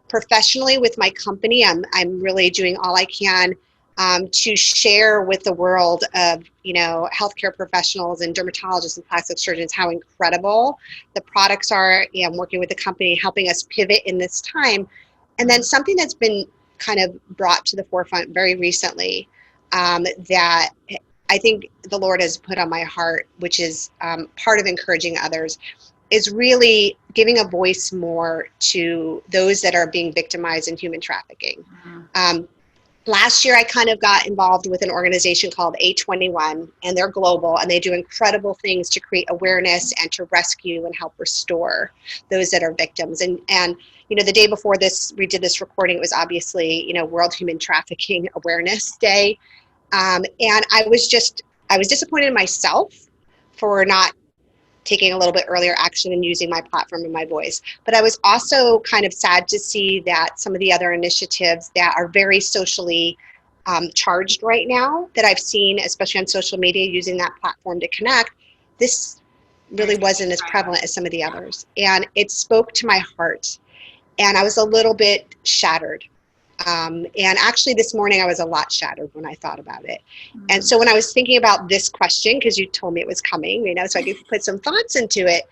Professionally with my company, I'm really doing all I can to share with the world of, healthcare professionals and dermatologists and plastic surgeons how incredible the products are, and working with the company, helping us pivot in this time. And then something that's been kind of brought to the forefront very recently that I think the Lord has put on my heart, which is part of encouraging others, is really giving a voice more to those that are being victimized in human trafficking. Last year, I kind of got involved with an organization called A21, and they're global, and they do incredible things to create awareness and to rescue and help restore those that are victims. And the day before we did this recording, it was obviously, World Human Trafficking Awareness Day. And I was disappointed in myself for not taking a little bit earlier action and using my platform and my voice. But I was also kind of sad to see that some of the other initiatives that are very socially charged right now that I've seen, especially on social media, using that platform to connect, this really wasn't as prevalent as some of the others. And it spoke to my heart. And I was a little bit shattered. And actually this morning I was a lot shattered when I thought about it. And so when I was thinking about this question, because you told me it was coming, so I could put some thoughts into it,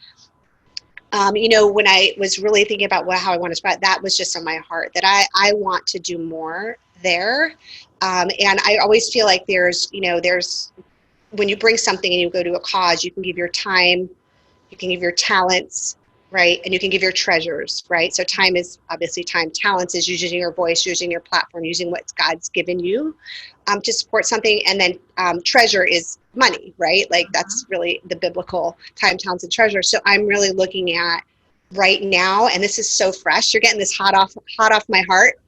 when I was really thinking about how I want to spread, that was just on my heart, that I want to do more there. And I always feel like there's when you bring something and you go to a cause, you can give your time, you can give your talents, right? And you can give your treasures, right? So time is obviously time. Talents is using your voice, using your platform, using what God's given you to support something. And then treasure is money, right? Like that's really the biblical time, talents, and treasure. So I'm really looking at right now, and this is so fresh. You're getting this hot off my heart.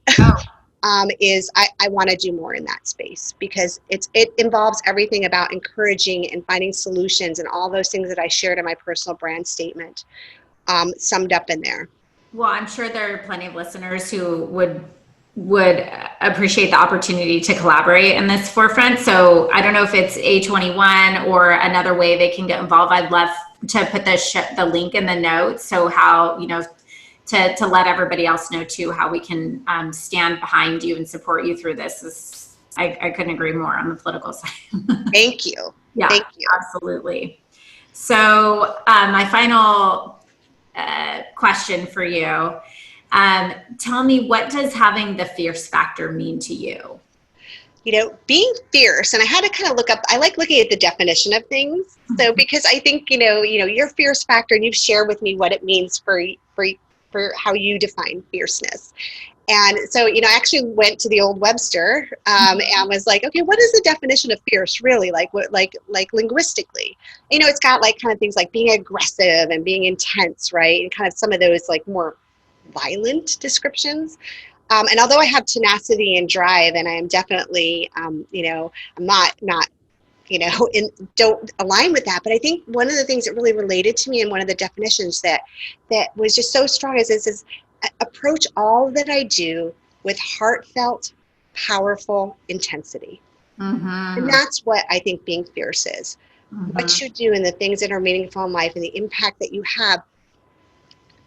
Is I want to do more in that space, because it involves everything about encouraging and finding solutions and all those things that I shared in my personal brand statement. Summed up in there. Well, I'm sure there are plenty of listeners who would appreciate the opportunity to collaborate in this forefront. So I don't know if it's A21 or another way they can get involved. I'd love to put the link in the notes. So how, to let everybody else know too, how we can stand behind you and support you through this. I couldn't agree more on the political side. Thank you. Yeah, thank you. Absolutely. So my final question for you. Tell me, what does having the fierce factor mean to you? Being fierce, and I had to kind of look up, I like looking at the definition of things. So because I think, your fierce factor, and you've shared with me what it means for how you define fierceness. And so, I actually went to the old Webster and was like, okay, what is the definition of fierce really? Like linguistically? It's got like kind of things like being aggressive and being intense, right? And kind of some of those like more violent descriptions. And although I have tenacity and drive, and I am definitely, I'm not don't align with that. But I think one of the things that really related to me, and one of the definitions that was just so strong is approach all that I do with heartfelt, powerful intensity. And that's what I think being fierce is. What you do and the things that are meaningful in life and the impact that you have,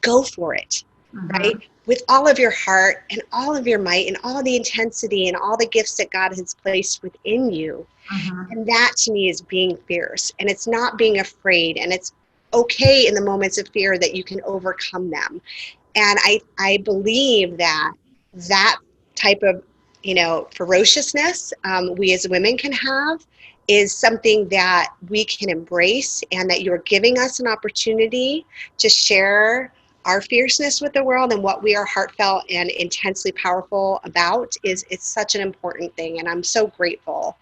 go for it, right? With all of your heart and all of your might and all the intensity and all the gifts that God has placed within you. And that to me is being fierce. And it's not being afraid. And it's okay in the moments of fear that you can overcome them. And I believe that type of, ferociousness we as women can have is something that we can embrace, and that you're giving us an opportunity to share our fierceness with the world, and what we are heartfelt and intensely powerful about it's such an important thing. And I'm so grateful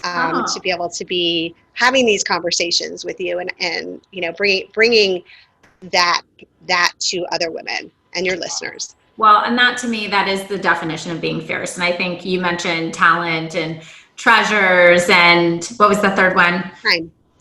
to be able to be having these conversations with you and bringing that to other women and your listeners. Well, and that to me, that is the definition of being fierce. And I think you mentioned talent and treasures, and what was the third one?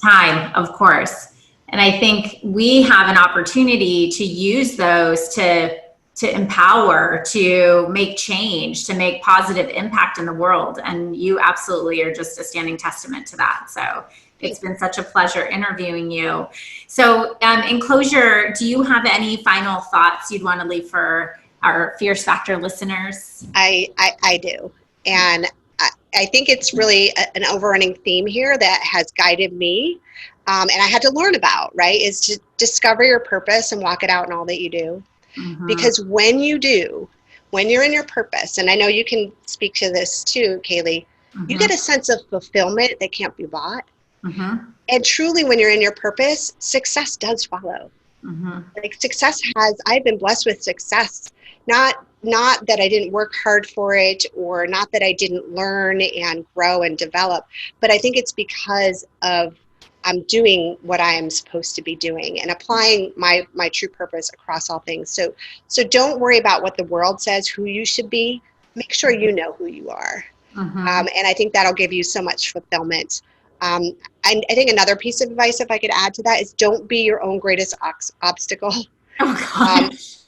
Time, of course. And I think we have an opportunity to use those to empower, to make change, to make positive impact in the world. And you absolutely are just a standing testament to that. So it's been such a pleasure interviewing you. So in closure, do you have any final thoughts you'd want to leave for our Fierce Factor listeners? I do. And I think it's really an overrunning theme here that has guided me. And I had to learn about, right, is to discover your purpose and walk it out in all that you do. Because when you do, when you're in your purpose, and I know you can speak to this too, Kaeli, you get a sense of fulfillment that can't be bought. And truly, when you're in your purpose, success does follow. Like success I've been blessed with success, not that I didn't work hard for it, or not that I didn't learn and grow and develop, but I think it's because of I'm doing what I am supposed to be doing and applying my true purpose across all things. So don't worry about what the world says, who you should be. Make sure you know who you are. And I think that'll give you so much fulfillment And I think another piece of advice, if I could add to that, is don't be your own greatest obstacle. Oh Um, gosh.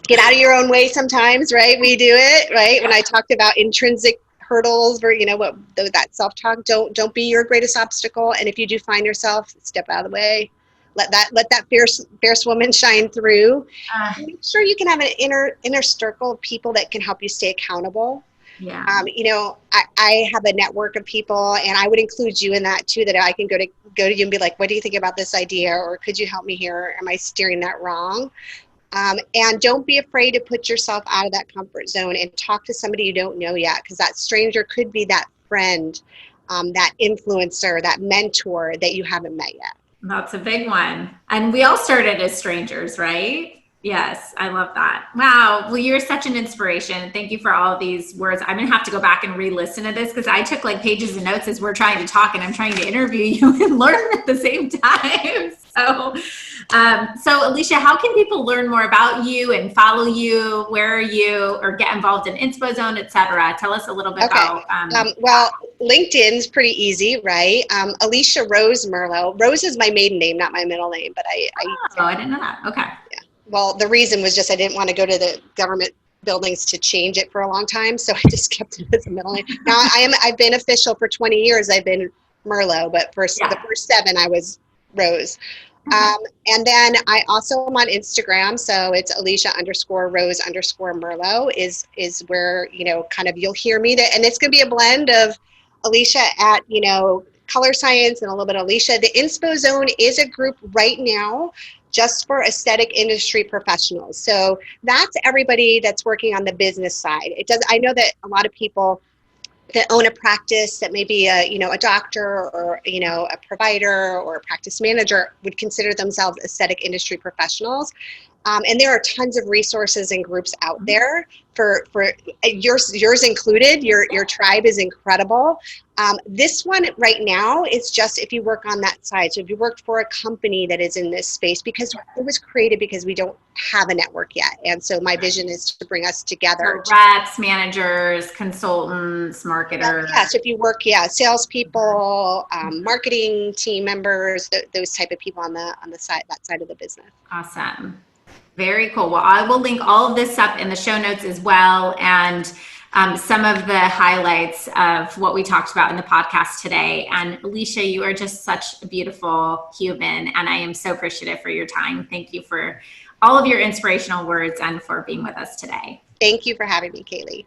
get out of your own way sometimes, right? We do it, right? When I talked about intrinsic hurdles or, what that self-talk, don't be your greatest obstacle. And if you do find yourself, step out of the way. Let that fierce woman shine through. Uh, Make sure you can have an inner circle of people that can help you stay accountable. yeah. I have a network of people, and I would include you in that too, that I can go to you and be like, what do you think about this idea? Or could you help me here? Am I steering that wrong? And don't be afraid to put yourself out of that comfort zone and talk to somebody you don't know yet, because that stranger could be that friend, that influencer, that mentor that you haven't met yet. That's a big one. And we all started as strangers, right? Yes, I love that. Wow. Well, you're such an inspiration. Thank you for all of these words. I'm going to have to go back and re-listen to this because I took like pages of notes as we're trying to talk and I'm trying to interview you and learn at the same time. So Alisha, how can people learn more about you and follow you? Where are you, or get involved in Inspo Zone, etc.? Tell us a little bit Okay. about. Well, LinkedIn's pretty easy, right? Alisha Rose Merlo. Rose is my maiden name, not my middle name, but I didn't know that. Okay. Yeah. Well, the reason was just I didn't want to go to the government buildings to change it for a long time, so I just kept it as a middle name. Now I've been official for 20 years. I've been Merlo, but the first 7 I was Rose. And then I also am on Instagram, so it's Alisha_Rose_Merlo is where kind of you'll hear me. And it's going to be a blend of Alisha at Colorescience and a little bit of Alisha. The Inspo Zone is a group right now just for aesthetic industry professionals. So that's everybody that's working on the business side. I know that a lot of people that own a practice that may be a doctor or a provider or a practice manager would consider themselves aesthetic industry professionals. And there are tons of resources and groups out there for yours included. Your tribe is incredible. This one right now is just if you work on that side. So if you worked for a company that is in this space, because it was created because we don't have a network yet. And so my vision is to bring us together. So reps, managers, consultants, marketers. Yeah, so if you work, salespeople, marketing team members, those type of people on the side, that side of the business. Awesome. Very cool. Well, I will link all of this up in the show notes as well. And some of the highlights of what we talked about in the podcast today. And Alisha, you are just such a beautiful human. And I am so appreciative for your time. Thank you for all of your inspirational words and for being with us today. Thank you for having me, Kaeli.